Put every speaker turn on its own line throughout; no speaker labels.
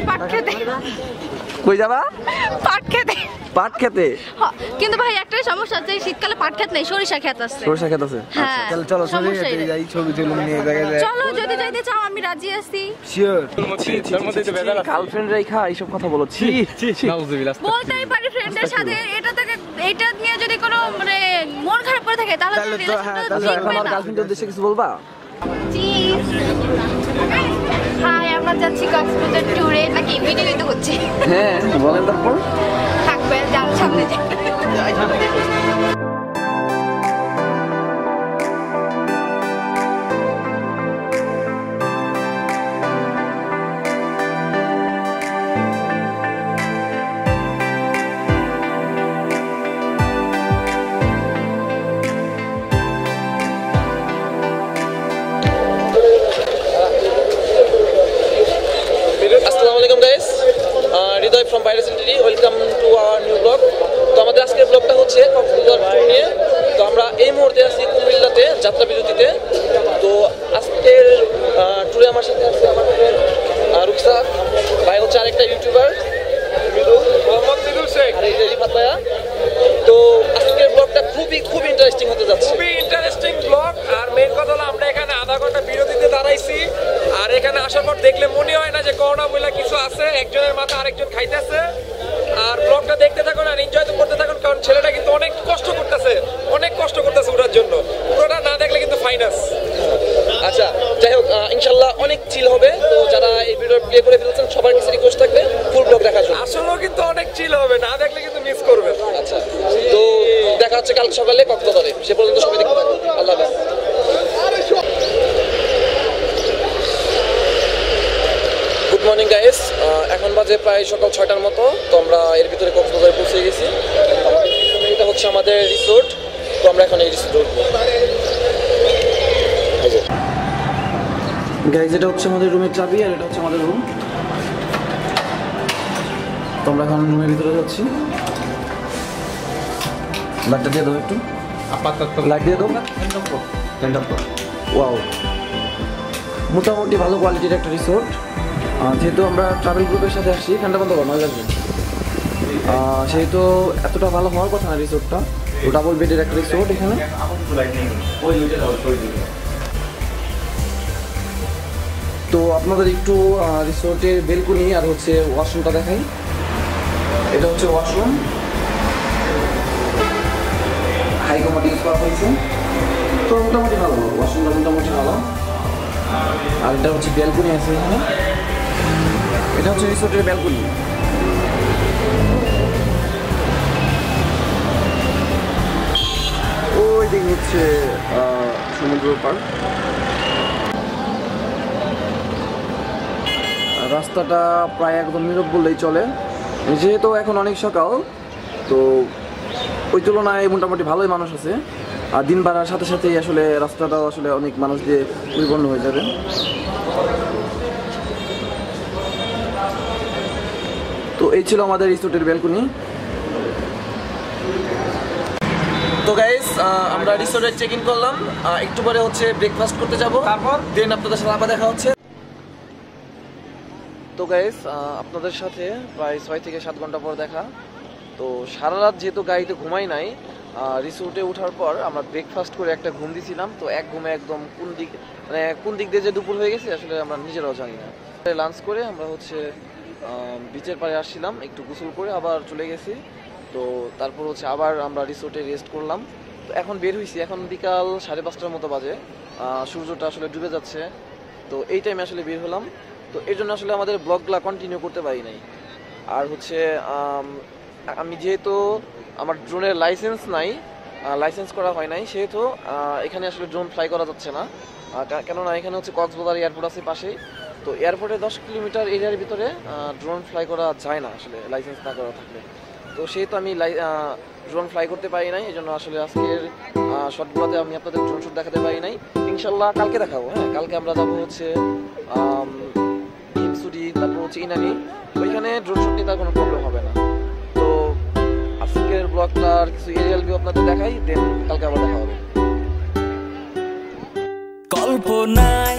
পাট খেতে।
কই যাবা?
পাট খেতে।
পাট খেতে?
কিন্তু ভাই একটাই সমস্যা আছে, শীতকালে পাট খেত নেই, সরিষা খেত আছে।
সরিষা খেত আছে?
হ্যাঁ
চলো সরিষা যাই, ছবি তুলুন নিয়ে যায়।
চলো যদি যাইতে চাও আমি রাজি আছি।
শিওর।
গার্লফ্রেন্ড রেখা এইসব কথা বলো, ছি
বলতেই পারি ফ্রেন্ডের সাথে। এটা নিয়ে যদি কোনো মানে মন খারাপ করে থাকে তাহলে
আমার গার্লফ্রেন্ডের উদ্দেশ্যে কিছু বলবা?
হাই, আমরা যাচ্ছি কক্সবাজার ট্যুরে। নাকি ভিডিও তো হচ্ছে?
হ্যাঁ বলেন, তারপর
থাকবে যাও সামনে যাই।
Hriday from virus city, welcome to our new blog. তো আমাদের আজকের ব্লগটা হচ্ছে কক্সবাজার ট্যুর নিয়ে। তো আমরা এই মুহূর্তে আছি কুমিল্লাতে যাত্রা বিরতিতে। তো আজকের ট্যুরে আমার সাথে আছে আমার ফ্রেন্ড রুকসাত ভাই, হচ্ছে আরেকটা ইউটিউবার মোহাম্মদ মৃদুল শেখ, আর এই যে ফাতয়া। তো আজকের ব্লগটা খুব ইন্টারেস্টিং হতে যাচ্ছে, খুবই ইন্টারেস্টিং ব্লগ। আর মেইন কথা হলো আমরা এখানে আধা ঘন্টা বিরতিতে দাঁড়াইছি, আর এখানে আসার পর দেখলে মনে হয় না যে করোনা বলে কিছু আছে, একজনের মাথা আরেকজন খাইতেছে। আর ব্লগটা দেখতে থাকুন আর এনজয় তো করতে থাকুন, কারণ ছেলেটা কিন্তু অনেক কষ্ট করতেছে ওঠার জন্য। পুরোটা না দেখলে কিন্তু ফাইনাস। আচ্ছা যাই হোক, ইনশাল্লাহ অনেক চিল হবে। তো যারা এই ভিডিও প্লে করে ফেলেছেন সবার কাছে রিকোয়েস্ট থাকবে ফুল ব্লগ দেখার জন্য। আসলেও কিন্তু অনেক চিল হবে, না দেখলে কিন্তু মিস করবেন। আচ্ছা, তো দেখা হচ্ছে কাল সকালে কক্সবাজারে। সে পর্যন্ত সবাই দেখতে থাকুন। আল্লাহ হাফেজ। গুড মর্নিং গাইস, এখন বাজে প্রায় সকাল 6টার মতো। তো আমরা এর ভিতরে কক্সবাজারে পৌঁছে গেছি। এটা হচ্ছে আমাদের রিসোর্ট। তো আমরা এখন এই রিসোর্টে উঠবো।
গাইজ, এটা হচ্ছে আমাদের রুমের চাবি আর এটা হচ্ছে আমাদের রুম। তো আমরা এখন রুমের ভিতরে যাচ্ছি। লাইটটা দিয়ে দাও একটু, লাইট দিয়ে দাও। ওয়াও, মোটামুটি ভালো কোয়ালিটির একটা রিসোর্ট। যেহেতু আমরা ট্রাভেল গ্রুপের সাথে আসছি, ফ্যানটা বন্ধ করো, নয় লাগবে। সেহেতু এতটা ভালো হওয়ার কথা না রিসোর্টটা। তো ডাবল বেডের একটা রিসোর্ট এখানে। তো আপনাদের একটু রিসোর্টের বেলকনি আর হচ্ছে ওয়াশরুমটা দেখাই। এটা হচ্ছে ওয়াশরুম, হাই কমার্ড ইউজ করা হয়েছে। তো মোটামুটি ভালো, ওয়াশরুমটা মোটামুটি ভালো। আর এটা হচ্ছে বেলকনি আছে এখানে। এটা হচ্ছে রিসোর্টের বেলকনি। ওই দিক হচ্ছে সমুদ্র পার্ক। রাস্তাটা প্রায় একদম নীরব বললেই চলে, যেহেতু এখন অনেক সকাল। তো ওই তুলনায় মোটামুটি ভালোই মানুষ আছে। আর দিন বাড়ার সাথে সাথেই আসলে রাস্তাটাও আসলে অনেক মানুষ দিয়ে পরিপূর্ণ হয়ে যাবে। তো এই ছিল আমাদের রিসোর্টের ব্যালকনি। তো গাইস, আমরা রিসোর্টে চেক ইন করলাম। একটু পরে হচ্ছে ব্রেকফাস্ট করতে যাব, তারপর দেন আপনাদের সাথে আবার দেখা হচ্ছে। তো গাইস, আপনাদের সাথে প্রায় 6 থেকে 7 ঘন্টা পর দেখা। তো সারা রাত যেহেতু গাড়িতে ঘুমাই নাই, রিসোর্টে ওঠার পর আমরা ব্রেকফাস্ট করে একটা ঘুম দিয়েছিলাম। তো এক ঘুমে একদম কোন দিক দিয়ে যে দুপুর হয়ে গেছে আসলে আমরা নিজেরাও জানি না। লাঞ্চ করে আমরা হচ্ছে বিচের পাড়ে আসছিলাম, একটু গোসল করে আবার চলে গেছি। তো তারপর হচ্ছে আবার আমরা রিসোর্টে রেস্ট করলাম। তো এখন বের হয়েছি, এখন বিকাল 5:30টার মতো বাজে। সূর্যটা আসলে ডুবে যাচ্ছে। তো এই টাইমে আসলে বের হলাম। তো এর জন্য আসলে আমাদের ব্লগগুলো কন্টিনিউ করতে পারি নাই। আর হচ্ছে আমি যেহেতু আমার ড্রোনের লাইসেন্স নাই, লাইসেন্স করা হয় নাই, সেহেতু এখানে আসলে ড্রোন ফ্লাই করা যাচ্ছে না। কেননা এখানে হচ্ছে কক্সবাজার এয়ারপোর্ট আছে পাশেই। তো এয়ারপোর্টে 10 কিলোমিটার এরিয়ার ভিতরে ড্রোন ফ্লাই করা যায় না আসলে লাইসেন্স না করা থাকলে। তো সেহেতু আমি ড্রোন ফ্লাই করতে পারি নাই। এই জন্য আসলে আজকের শটগুলোতে আমি আপনাদের ড্রোন শুট দেখাতে পারি নাই। ইনশাল্লাহ কালকে দেখাবো। হ্যাঁ, কালকে আমরা যাবো হচ্ছে হিমসুরি, তারপর হচ্ছে ইনানি। ওইখানে ড্রোন শুট নিয়ে তার কোনো প্রবলেম হবে না। তো আজকের ব্লগটার কিছু এরিয়াল ভিউ আপনাদের দেখাই, দেন কালকে আবার দেখা হবে।
কল্পনায়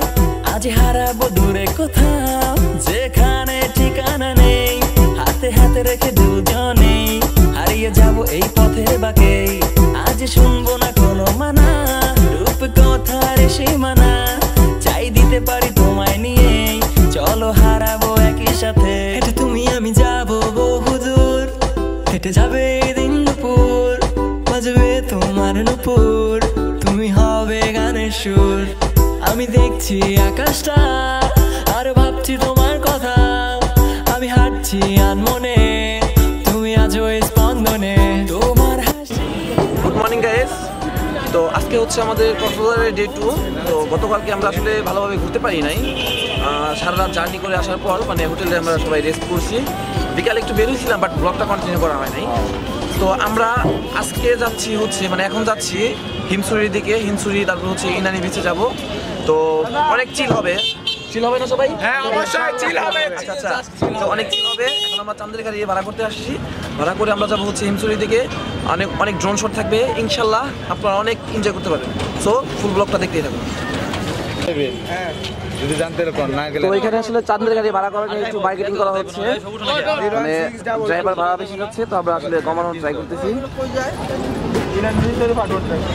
আজ হারাবো দূরে কোথাও, যেখানে হাতে রেখে দুজনেই হারিয়ে যাব এই পথের বাঁকে। আজ শুনবো না কোনো মানা, রূপ কথার সীমানা, চাই দিতে পারি তোমায় নিয়ে, চলো হারাবো একই সাথে। হেঁটে তুমি আমি যাবো বহুদূর, হেঁটে যাবে দিন দুপুর, বাজবে তোমার নুপুর, তুমি হবে গানের সুর। আমি দেখছি আকাশটা আর ভাবছি তোমার কথা, আমি হাঁটছি আনমনে, তুমি আজও স্পন্দনে তোমার হাসি।
Good morning guys. তো আজকে হচ্ছে আমাদের কক্সবাজারের ডে 2। তো গতকালকে আমরা আসলে ভালোভাবে ঘুরতে পারি নাই, সারা রাত জার্নি করে আসার পর মানে হোটেলে আমরা সবাই রেস্ট করছি। বিকালে একটু বেরিয়েছিলাম বাট ব্লগটা কন্টিনিউ করা হয় নাই। তো আমরা আজকে যাচ্ছি হচ্ছে মানে এখন যাচ্ছি হিমছড়ির দিকে। হিমছড়ি তারপর হচ্ছে ইনানি বিচে যাব। তো অনেক চিল হবে, চিল হবে না সবাই?
হ্যাঁ অবশ্যই চিল হবে।
আচ্ছা আচ্ছা, তো অনেক চিল হবে। এখন আমরা চান্দের গাড়ি ভাড়া করতে আসছি, ভাড়া করে আমরা যাবো হচ্ছে হিমছড়ির দিকে। অনেক ড্রোন শট থাকবে ইনশাল্লাহ, আপনারা অনেক এনজয় করতে পারবেন। সো ফুল ব্লগটা দেখতেই থাকুন।
হ্যাঁ যদি জানতে পারেন না গেলে
তো এখানে আসলে চাঁদের গাড়ি ভাড়া করার জন্য একটু মার্কেটিং করা হচ্ছে, মানে ড্রাইভার ভাড়া বেশি হচ্ছে, তো আমরা আসলে কমানোর ট্রাই করতেছি।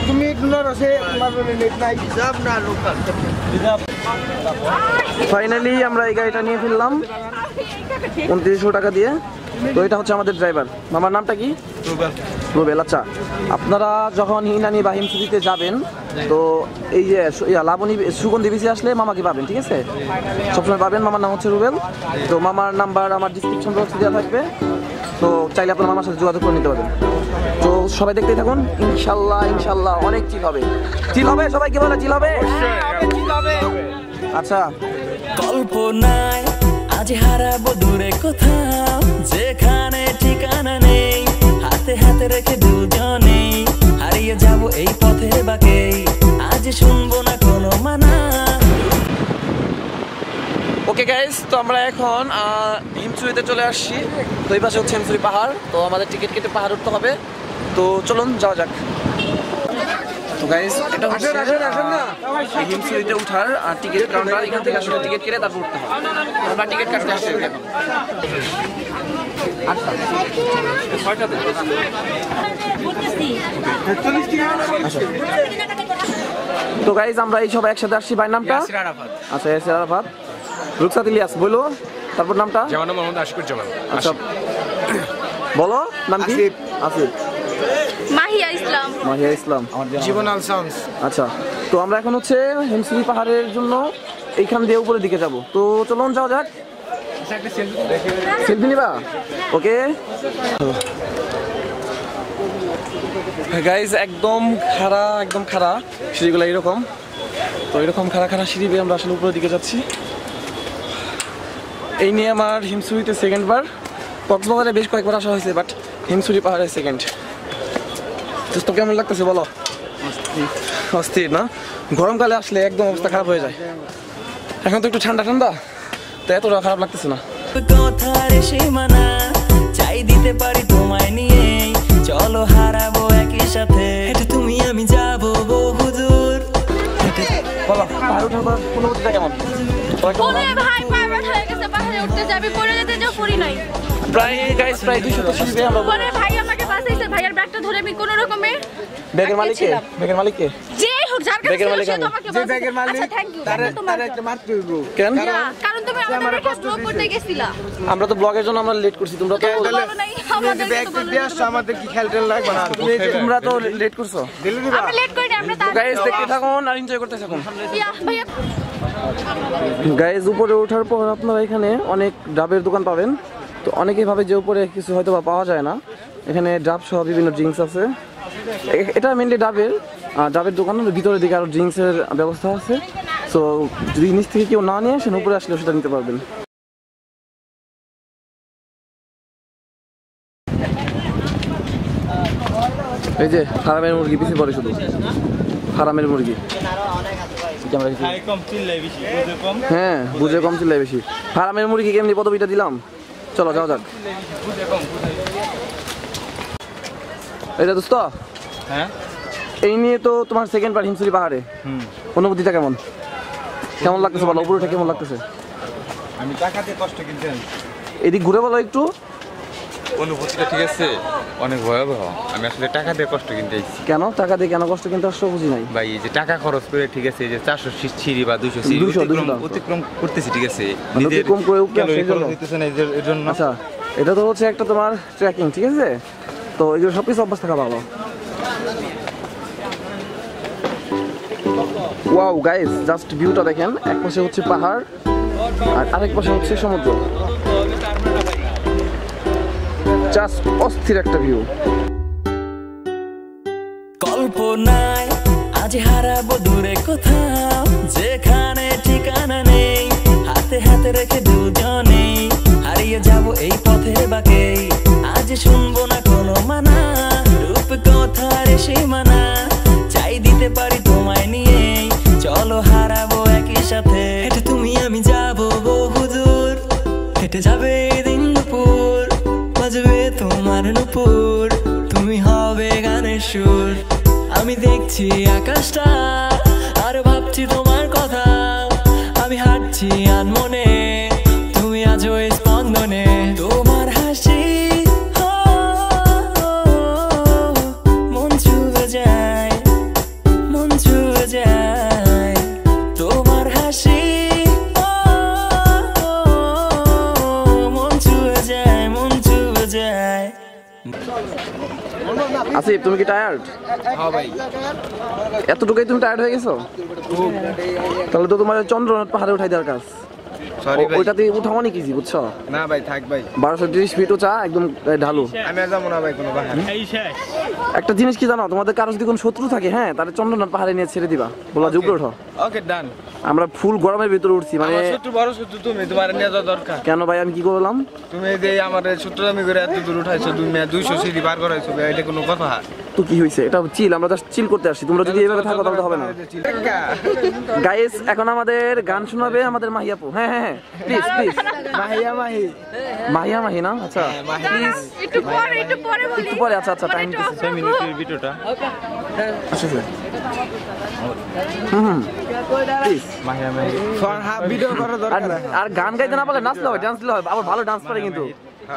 তুমি ইগনোর আছে তোমার নেট নাই যাব না লোকাল।
ফাইনালি আমরা এই গাড়িটা নিয়ে ফেললাম 2900 টাকা দিয়ে। তো এটা হচ্ছে আমাদের ড্রাইভার। মামার নামটা কি? রুবেল। আচ্ছা, আপনারা যখন হিনানি বা হিমছড়িতে যাবেন তো এই যে লাবণী সুগন্ধি বিচে আসলে মামাকে পাবেন, ঠিক আছে? সবসময় পাবেন। মামার নাম হচ্ছে রুবেল। তো মামার নাম্বার আমার ডিসক্রিপশন বক্সে দেওয়া থাকবে, তো চাইলে আপনার মামার সাথে যোগাযোগ করে নিতে পারবেন। তো সবাই দেখতেই থাকুন, ইনশাল্লাহ ইনশাল্লাহ অনেক চিল হবে। চিল হবে, সবাই কি বলে চিল হবে? আচ্ছা,
কল্পনায় আজ হারাবো দূরে কোথাও, যেখানে ঠিকানা নেই, হাতে হাতে রেখে দুজনেই হারিয়ে যাব এই পথের বাঁকে। আজ শুনবো না কোনো মানা।
ওকে গাইস, তো আমরা এখন হিমছড়িতে চলে আসছি। তো এই পাশে হচ্ছে হিমছড়ি পাহাড়। তো আমাদের টিকিট কেটে পাহাড় উঠতে হবে। তো চলুন যাওয়া যাক। তো গাইস, এটা হচ্ছে হিমছড়িতে উঠার টিকিট কাউন্টার। এখান থেকে আসলে টিকিট কেটে তারপর উঠতে হবে। আমরা টিকিট কাটতে আসছি এখন। তো গাইস, আমরা এই সব একসাথে আসছি। ভাই নামটা? আচ্ছা, ইয়াসির আরাফাত। রুকসাত ইলিয়াস বলো, তারপর নামটা?
জামানা মোহাম্মদ আশিকুজ্জামান।
আচ্ছা বলো নাম কি? আসিফ।
মাহিয়া ইসলাম।
মাহিয়া ইসলাম।
জীবন আল সাউন্ডস।
আচ্ছা, তো আমরা এখন হচ্ছে হিমছড়ি পাহাড়ের জন্য এইখান দিয়ে উপরের দিকে যাব। তো চলুন যাওয়া যাক। সেলফি নিবা? ওকে গাইজ, একদম খাড়া সিঁড়িগুলো এরকম। তো এরকম খাড়া সিঁড়ি দিয়ে আমরা আসলে উপরের দিকে যাচ্ছি। এই নিয়ে আমার হিমছড়িতে সেকেন্ড বার। কক্সবাজারে বেশ কয়েকবার আসা হয়েছে, বাট হিমছড়ি পাহাড়ে সেকেন্ড। তো কেমন লাগতেছে বলো? অস্থির না? গরমকালে আসলে একদম অবস্থা খারাপ হয়ে যায়। এখন তো একটু ঠান্ডা তো এতটা খারাপ লাগতেছে না।
কথার সীমানা, চাই দিতে পারি তোমায় নিয়ে, চলো হারাবো একই সাথে। হেঁটে তুমি আমি যাবো বহুদূর।
বলো পাহাড় ওঠার অনুভূতিটা কেমন?
ওরে ভাই পায়ে ব্যথা হয়ে গেছে, পাহাড়ে উঠতে যাবে, পড়ে যেতে যাও, পড়ি নাই।
প্রায় 200 সিঁড়ি দিয়ে আমরা
ওরে ভাই আমাকে বাঁচাইছে, ভাইয়ের ব্যাগটা ধরে আমি কোনো রকমে
ব্যাগের মালিককে
যে হোক যার কাছে
ব্যাগের
ছিল
মালিক
সে
আমি।
তোমাকে
যে
বাঁচাইছে।
ব্যাগের মালিক
আচ্ছা থ্যাংক ইউ।
তার একটা মাত্র হইব।
কেন?
কারণ তুমি আমাদের রেখে ব্লগ করতে গেছিলা।
আমরা তো ব্লগের জন্য আমরা লেট করছি, তোমরা তো
বলো নাই আমাদের
ব্যাগ দিয়ে আসছো, আমাদের কি খেয়াল টেল লাগবে না?
তোমরা তো লেট করছো।
দিলে দিবা।
আমরা লেট করি না, আমরা তাড়াতাড়ি
গাইস দেখতে থাকুন আর এনজয় করতে থাকুন।
ইয়া ভাইয়া
গাইস, উপরে ওঠার পর আপনারা এখানে অনেক ডাবের দোকান পাবেন। তো অনেকেই ভাবে যে উপরে কিছু হয়তো বা পাওয়া যায় না। এখানে ডাব সহ বিভিন্ন ড্রিঙ্কস আছে। এটা মেনলি ডাবের দোকানের ভিতরের দিকে আরো ড্রিঙ্কসের ব্যবস্থা আছে। সো যদি নিচ থেকে কেউ না নিয়ে আসেন, উপরে আসলে সেটা নিতে পারবেন। এই যে হারামের মুরগি পিছিয়ে পড়ে, শুধু হারামের মুরগি। হ্যাঁ, বুঝে কম চিল্লাই বেশি। হারামের মুরগি কেমনি পদবিটা দিলাম। চলো যাও যাক। এটা দোস্ত,
হ্যাঁ
এই নিয়ে তো তোমার সেকেন্ড বার হিমছড়ি পাহাড়ে, অনুভূতিটা কেমন লাগতেছে বলো? উপরটা কেমন লাগতেছে?
আমি টাকা দিয়ে কষ্ট কিনতে।
এদিক ঘুরে বলো একটু।
অনুভূতিটা ঠিক আছে অনেক ভয়াবহ। আমি আসলে টাকা দিয়ে কষ্ট কিনতে আইছি।
কেন টাকা দিয়ে কেন কষ্ট কিনতে আসছো বুঝি নাই।
ভাই এই যে টাকা খরচ করে ঠিক আছে, এই যে 400 সিঁড়ি বা 200 সিঁড়ি
200
অতিক্রম করতেছি ঠিক আছে,
মানে অতিক্রম করে উপরে আসছে এই জন্য?
হইতেছে না এর জন্য।
আচ্ছা এটা তো হচ্ছে একটা তোমার ট্রেকিং, ঠিক আছে? তো এগুলো সব কিছু অভ্যাস থাকা ভালো। ওয়াও গাইস, জাস্ট ভিউটা দেখেন। এক পাশে হচ্ছে পাহাড় আর আরেক পাশে হচ্ছে সমুদ্র। জাস্ট অস্থির একটা ভিউ।
কল্পনায় আজ হারাবো দূরে কোথাও, যেখানে ঠিকানা নেই, হাতে হাতে রেখে দুজনে হারিয়ে যাব এই পথের বাঁকে। আজ শুনবো না কোনো মানা, রূপ কথার সীমানা, চাই দিতে পারি তোমায় নিয়ে, চলো হারাবো একই সাথে। হেঁটে তুমি আমি যাবো বহুদূর, হেঁটে যাবে দিন দুপুর, বাজবে তোমার নুপুর, তুমি হবে গানের সুর। আমি দেখছি আকাশটা আর ভাবছি তোমার কথা, আমি হাঁটছি আনমনে, তুমি আজ ওই স্পন্দনে। তোমার হাসি মন ছুঁয়ে যায়, মন ছুঁয়ে যায়, তোমার হাসি মন ছুঁয়ে যায়, মন ছুঁয়ে যায়।
আসিফ তুমি কি টায়ার্ড?
হ্যাঁ ভাই,
এতটুকুই তুমি টায়ার্ড হয়ে গেছো? তাহলে তো তোমার চন্দ্রনাথ পাহাড়ে উঠাই দেওয়ার কাজ।
সরি ভাই।
ওইটাতে উঠা অনেক ইজি, বুঝছো?
না ভাই থাক ভাই,
1230 ফিট উঁচা, একদম ঢালু।
আমি আর যাবো না ভাই কোনো পাহাড়ে।
একটা জিনিস কি জানো, তোমাদের কারো যদি কোনো শত্রু থাকে, হ্যাঁ, তাহলে চন্দ্রনাথ পাহাড়ে নিয়ে ছেড়ে দিবা, বলা যে উপরে ওঠো।
ওকে ডান।
আমরা ফুল গরমের ভিতরে উঠছি, মানে
আমার শত্রু বড় শত্রু তুমি, তোমার নিয়ে যাওয়া দরকার।
কেন ভাই আমি কি করলাম?
তুমি যে আমার শত্রুতামি করে এত দূর উঠাইছো, তুমি 200 সিঁড়ি পার করাইছো, এটা কোনো কথা?
তো কি হয়েছে, এটা চিল, আমরা জাস্ট চিল করতে আসছি। তোমরা যদি এইভাবে থাকো তাহলে তো হবে না। গাইস এখন আমাদের গান শোনাবে আমাদের মাহিয়াপু। হ্যাঁ হ্যাঁ হ্যাঁ, প্লিজ প্লিজ।
মাহিয়া মাহি,
মাহিয়া মাহি না? আচ্ছা প্লিজ
একটু পরে বলি।
একটু পরে। আচ্ছা আচ্ছা, টাইম দিচ্ছি।
6 মিনিটের ভিডিওটা
আচ্ছা sir. Hmm please.
Mahiya Mahi
video করার দরকার।
আর গান গাইতে না পারলে নাচলে হবে, ডান্স দিলে হবে। আবার ভালো ডান্স পারে, কিন্তু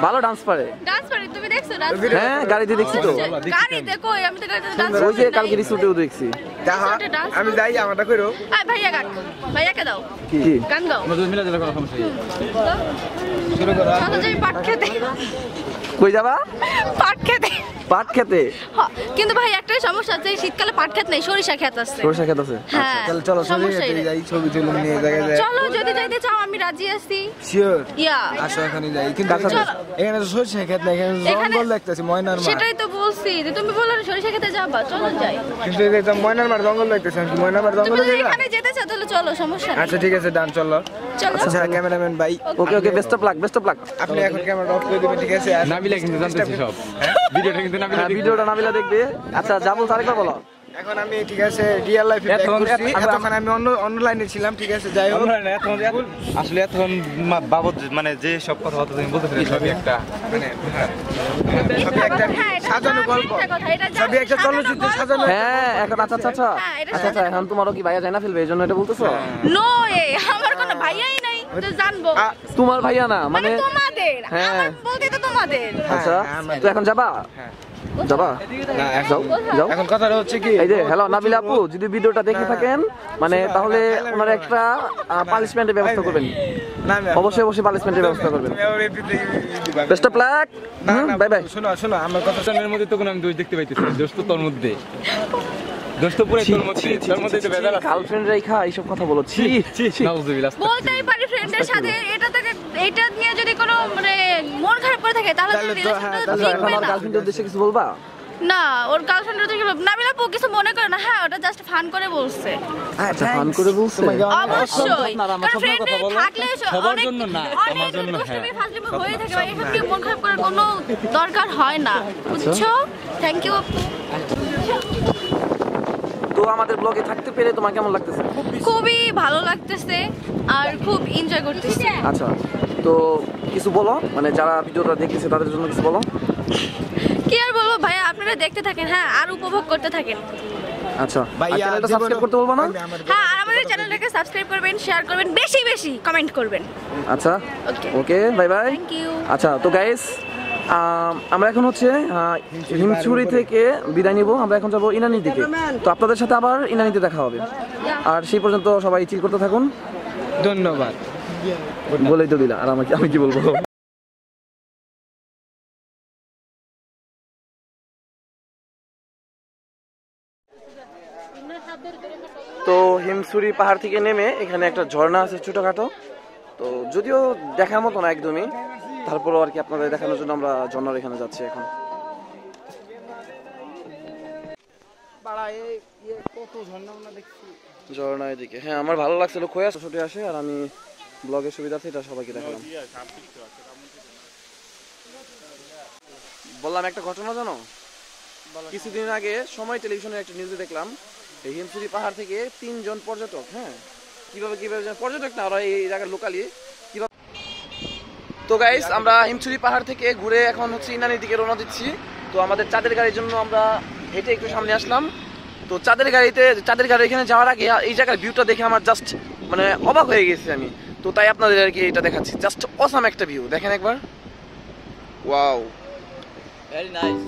ভালো ডান্স পারে।
ডান্স পারি, তুমি দেখছো ডান্স?
হ্যাঁ গাড়িতে দেখছি তো,
গাড়িতে কই? আমি তো গাড়িতে ডান্স
ওই যে কালকে রিসোর্টেও দেখছি।
দেখা আমি যাই, আমারটা করো।
আয় ভাইয়া গান, ভাইয়াকে দাও
কি
গান গাও।
মিলা দিলে কোনো সমস্যা নেই।
শুরু করো।
চলো যাই পাট খেতে।
কই যাবা?
পাট খেতে।
পাট খেতে?
হ্যাঁ, কিন্তু ভাই একটাই সমস্যা আছে, শীতকালে পাট খেত নেই, সরিষা খেত আছে।
সরষা খেত আছে?
হ্যাঁ
চলো চলো
সমস্যা
সরি
নেই।
যাই, ছবি তুলুন নিয়ে জায়গায় যাই।
চলো যদি যাইতে চাও আমি রাজি আছি।
শিওর
ইয়া
আসো এখনই যাই। কিন্তু
চলো।
এখানে তো সরষে খেত না, এখানে জঙ্গল দেখতেছি, ময়নার মাঠ।
সেটাই তো বলছি যে তুমি বললে না সরিষা খেতে যাবা, চলো যাই।
কিন্তু এই যে ময়নার মাঠ জঙ্গল দেখতেছি, আমি কি ময়নার মাঠ
তুমি
জঙ্গলে
যদি
যাইবা?
এখানে যেতে চাও তাহলে চলো, সমস্যা নেই।
আচ্ছা ঠিক আছে ডান, চলো।
চলো
আচ্ছা ক্যামেরাম্যান ভাই,
okay okay, best of luck, best of luck.
আপনি এখন ক্যামেরা অফ করে দিবেন, ঠিক আছে? আর
নাবিলা কিন্তু জানতেছি সব, ভিডিওটা কিন্তু নাবিলা
হ্যাঁ ভিডিওটা নাবিলা দেখবে। আচ্ছা যা বলছো আরেকবার বলো।
এখন আমি ঠিক আছে রিয়েল লাইফে ব্যাক
এখন-
করছি।
এখন-
এতক্ষণ আমি অন্য লাইনে ছিলাম, ঠিক আছে? যাই হোক,
আসলে এতক্ষণ বাবদ মানে যে সব কথা হতো তুমি বলতে সবই একটা
মানে সবই একটা
হ্যাঁ, এটা
সাজানো
তো
গল্প,
মিথ্যা কথা, এটা
সবই একটা
সাজানো
চলচ্চিত্র
গল্প।
সাজানো।
হ্যাঁ এখন আচ্ছা আচ্ছা আচ্ছা
হ্যাঁ, এটা
আচ্ছা আচ্ছা, এখন তোমারও কি ভাইয়া যায় না ফেলবে, এই জন্য এটা বলতেছো?
নো এ, আমার কোনো ভাইয়াই নাই, তো জানবো।
তোমার ভাইয়া না
মানে
মানে?
তোমাদের,
হ্যাঁ।
আমার বলতে তো তোমাদের।
আচ্ছা
হ্যাঁ,
তো এখন যাবা? যাবা?
না,
যাও যাও।
এখন কথাটা হচ্ছে কি,
এই যে হ্যালো নাবিলা আপু, যদি ভিডিওটা দেখে থাকেন মানে তাহলে ওনার একটা পানিশমেন্টের ব্যবস্থা করবেন।
না আমি
অবশ্যই অবশ্যই পানিশমেন্টের ব্যবস্থা করবেন।
তুমি আবার এদিক থেকে দিবা।
Best of lakh.
না, না,
বাই বাই।
শোনো শোনো আমার কথা শোনো।
চন্দ্রের মধ্যে তো কোনো আমি দোষ দেখতে পাইতেছি না। দোষ তো তোর মধ্যে, দোষ তো পুরো তোর মধ্যে, তোর মধ্যে তো বেজাল আছে।
গার্লফ্রেন্ড রেখা এইসব কথা বলো, ছি
নাউজুবিল্লাহ।
বলতেই পারি ফ্রেন্ডের সাথে এটা থেকে এটা নিয়ে যদি কোনো মানে মন খারাপ করে থাকে তাহলে
তাহলে তো, হ্যাঁ,
রিলেশনটা
তাহলে
এখন
টিকবে
আর
না।
গার্লফ্রেন্ডের উদ্দেশ্যে কিছু বলবা?
না, ওর গার্লফ্রেন্ডের তো নাবিলা আপু কিছু মনে করে না, হ্যাঁ ওটা জাস্ট ফান করে বলছে।
আচ্ছা ফান করে বলছে?
অবশ্যই
আপনারা আমার
কারণ
সবার কথা
ফ্রেন্ডে
বলো।
থাকলে
সবার
অনেক
জন্য না,
অনেক
আমার জন্য,
দুষ্টুমি
হ্যাঁ।
ফাজলামি হয়ে থাকে, ভাই এসব নিয়ে মন খারাপ করার কোনো দরকার হয় না, বুঝছো? থ্যাংক ইউ আপু।
তো আমাদের ব্লগে থাকতে পেরে তোমার কেমন লাগতেছে?
খুবই ভালো লাগতেছে আর খুব এনজয় করতেছি।
আচ্ছা তো কিছু বলো, মানে যারা ভিডিওটা দেখতেছে তাদের জন্য কিছু বলো।
কি আর বলবো ভাইয়া, আপনারা দেখতে থাকেন, হ্যাঁ আর উপভোগ করতে থাকেন।
আচ্ছা
ভাইয়া,
চ্যানেলটা সাবস্ক্রাইব করতে বলবো না?
হ্যাঁ আর আমাদের চ্যানেলটাকে সাবস্ক্রাইব করবেন, শেয়ার করবেন, বেশি বেশি কমেন্ট করবেন।
আচ্ছা
okay
okay bye bye.
Thank you.
আচ্ছা তো গাইস আমরা এখন হচ্ছে হিমছড়ি থেকে বিদায় নিব, আমরা এখন যাবো ইনানির দিকে। তো আপনাদের সাথে আবার ইনানিতে দেখা হবে, আর সেই পর্যন্ত সবাই চিল করতে থাকুন।
ধন্যবাদ।
বলেই তো দিলা, আর আমি কি বলবো। তো হিমছড়ি পাহাড় থেকে নেমে এখানে একটা ঝর্ণা আছে ছোটখাটো, তো যদিও দেখার মতো না একদমই, তারপরও আর কি আপনাদের দেখানোর জন্য আমরা ঝর্ণার এখানে যাচ্ছি এখন। ঝর্ণা এদিকে, হ্যাঁ আমার ভালো লাগছিল, খোয়া ছুটে আসে আর আমি ব্লগের সুবিধার্থে এটা সবাইকে দেখালাম। বললাম একটা ঘটনা জানো, কিছুদিন আগে সময় টেলিভিশনের একটা নিউজে দেখলাম এই হিমছড়ি পাহাড় থেকে 3 জন পর্যটক, হ্যাঁ কিভাবে পর্যটক না ওরা এই জায়গার লোকালি কিভাবে। তো গাইস আমরা হিমছড়ি পাহাড় থেকে ঘুরে এখন হচ্ছে ইনানির দিকে রওনা দিচ্ছি। তো আমাদের চাঁদের গাড়ির জন্য আমরা হেঁটে একটু সামনে আসলাম। তো চাঁদের গাড়ি এখানে যাওয়ার আগে এই জায়গার ভিউটা দেখে আমার জাস্ট মানে অবাক হয়ে গেছি আমি, তো তাই আপনাদের আর কি এটা দেখাচ্ছি। জাস্ট অসাম একটা ভিউ, দেখেন একবার, ওয়াও ভেরি নাইস।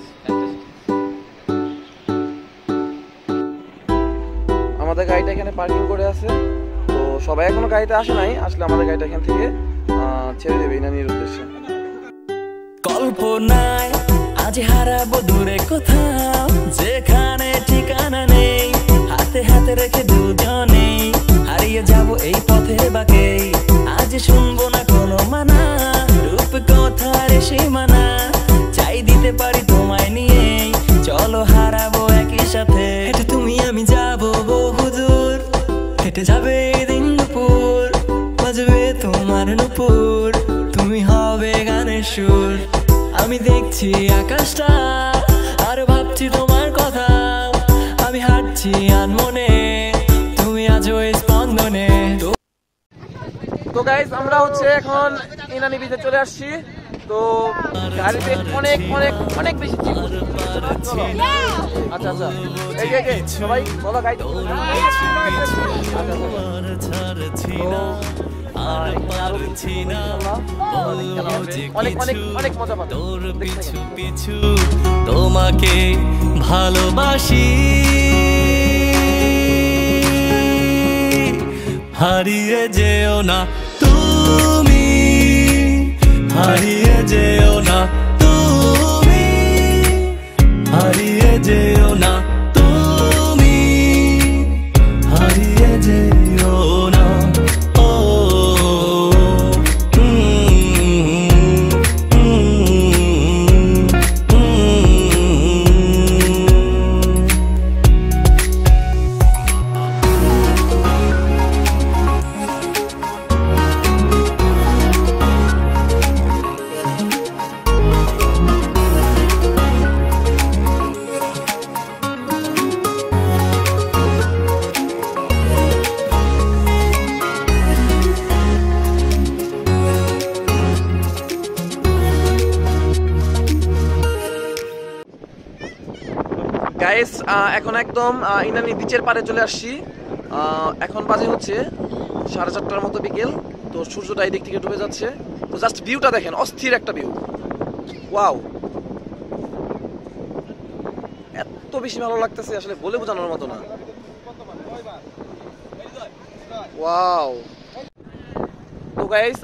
আমাদের গাড়িটা এখানে পার্কিং করে আছে, তো সবাই এখনো গাড়িতে আসে নাই, আসলে আমাদের গাড়িটা এখান থেকে ছেড়ে দেবে ইনানির উদ্দেশ্যে।
কল্পনায় আজ হারাবো দূরে কোথাও, যেখানে ঠিকানা নেই, হাতে হাতে রেখে দুজনে হারিয়ে যাব এই পথের বাঁকে। আজ শুনবো না কোনো মানা, রূপ কথার সীমানা, চাই দিতে পারি তোমায় নিয়ে, চলো হারাবো একই সাথে। হেঁটে তুমি আমি যাবো বহুদূর, হেঁটে যাবে দিন দুপুর, বাজবে তোমার নুপুর, তুমি হবে গানের সুর। আমি দেখছি আকাশটা আর ভাবছি তোমার কথা, আমি হাঁটছি আনমনে, তুমি আজ ওই স্পন্দনে।
তো গাইস আমরা হচ্ছে এখন ইনানি বিচে চলে আসছি। তো গাড়িতে অনেক অনেক অনেক বেশি চিকুন। আচ্ছা আচ্ছা এই সবাই বলো গাইড। অনেক অনেক অনেক মজা পাবে।
তোর পিছু পিছু তোমাকে ভালোবাসি, হারিয়ে যেও না তুমি, হারিয়ে যেও না তুমি, হারিয়ে যেও না তুমি, হারিয়ে যেও না। ও
গাইস এখন একদম ইনানি বিচের পাড়ে চলে আসছি। এখন বাজে হচ্ছে 4:30টার মতো বিকেল। তো সূর্যটা এই দিক থেকে ডুবে যাচ্ছে। তো জাস্ট ভিউটা দেখেন, অস্থির একটা ভিউ, ওয়াও এত বেশি ভালো লাগতেছে আসলে বলে বোঝানোর মতো না, ওয়াও। তো গাইস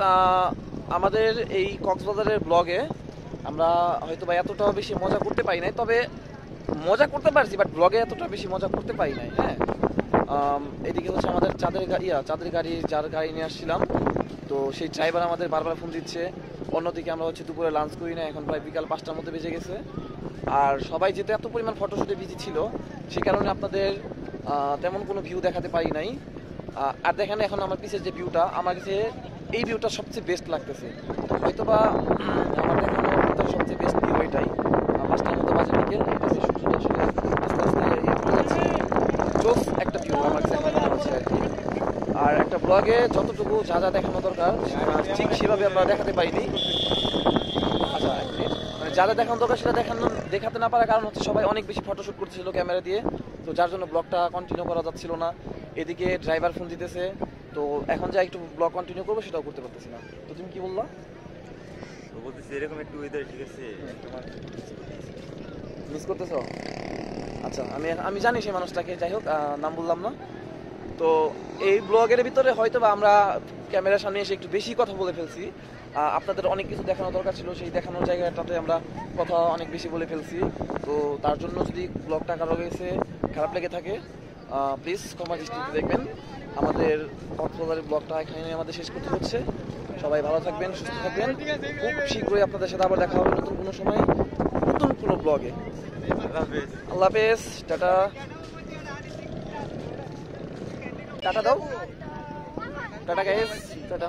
আমাদের এই কক্সবাজারের ব্লগে আমরা হয়তো বা এতটাও বেশি মজা করতে পারি নাই, তবে মজা করতে পারছি বাট ব্লগে এতটা বেশি মজা করতে পারি নাই। হ্যাঁ এদিকে হচ্ছে আমাদের চাঁদের গাড়ি যার গাড়ি নিয়ে আসছিলাম, তো সেই ড্রাইভার আমাদের বারবার ফোন দিচ্ছে। অন্যদিকে আমরা হচ্ছে দুপুরে লাঞ্চ করি না, এখন প্রায় বিকাল 5টার মধ্যে বেজে গেছে। আর সবাই যেহেতু এত পরিমাণ ফটোশুটে বিজি ছিল, সেই কারণে আপনাদের তেমন কোনো ভিউ দেখাতে পারি নাই। আর দেখেন এখন আমার পিছের যে ভিউটা, আমার কাছে এই ভিউটা সবচেয়ে বেস্ট লাগতেছে। হয়তো বা আমার দেখানোর ভিতরে সবচেয়ে বেস্ট ভিউ এটাই। 5টার মতো বাজে বিকেল, সূর্যটা আসলে আস্তে আস্তে চলে যাচ্ছে। জোস একটা ভিউ আমার কাছে এখন মনে হচ্ছে আর কি। আর একটা ব্লগে যতটুকু যা যা দেখানো দরকার ঠিক সেভাবে আমরা দেখাতে পারিনি। আচ্ছা মানে যা যা দেখানো দরকার সেটা দেখাতে না পারার কারণ হচ্ছে সবাই অনেক বেশি ফটোশুট করতেছিল ক্যামেরা দিয়ে, তো যার জন্য ব্লগটা কন্টিনিউ করা যাচ্ছিল না। এদিকে ড্রাইভার ফোন দিতেছে, তো এখন যা একটু ব্লগ কন্টিনিউ করবো সেটাও করতে পারতেছি না। তো তুমি কি বললা?
বলতেছি
এরকম একটু ওয়েদার ঠিক আছে
মিস করতেছো? আচ্ছা, আমি জানি সেই মানুষটাকে, যাই হোক নাম বললাম না। তো এই ব্লগের ভিতরে হয়তো বা আমরা ক্যামেরার সামনে এসে একটু বেশি কথা বলে ফেলছি। আপনাদের অনেক কিছু দেখানো দরকার ছিল, সেই দেখানোর জায়গাটাতে আমরা কথা অনেক বেশি বলে ফেলছি। তো তার জন্য যদি ব্লগটা কারো কাছে খারাপ লেগে থাকে প্লিজ ক্ষমা দৃষ্টিতে দেখবেন। আমাদের কক্সবাজারের ব্লগটা এখানে আমাদের শেষ করতে হচ্ছে। সবাই ভালো থাকবেন, সুস্থ থাকবেন। খুব শীঘ্রই আপনাদের সাথে আবার দেখা হবে নতুন কোনো সময়, নতুন কোনো ব্লগে। আল্লাহ হাফেজ, টাটা। টাটা দাও, টাটা গাইস, টাটা।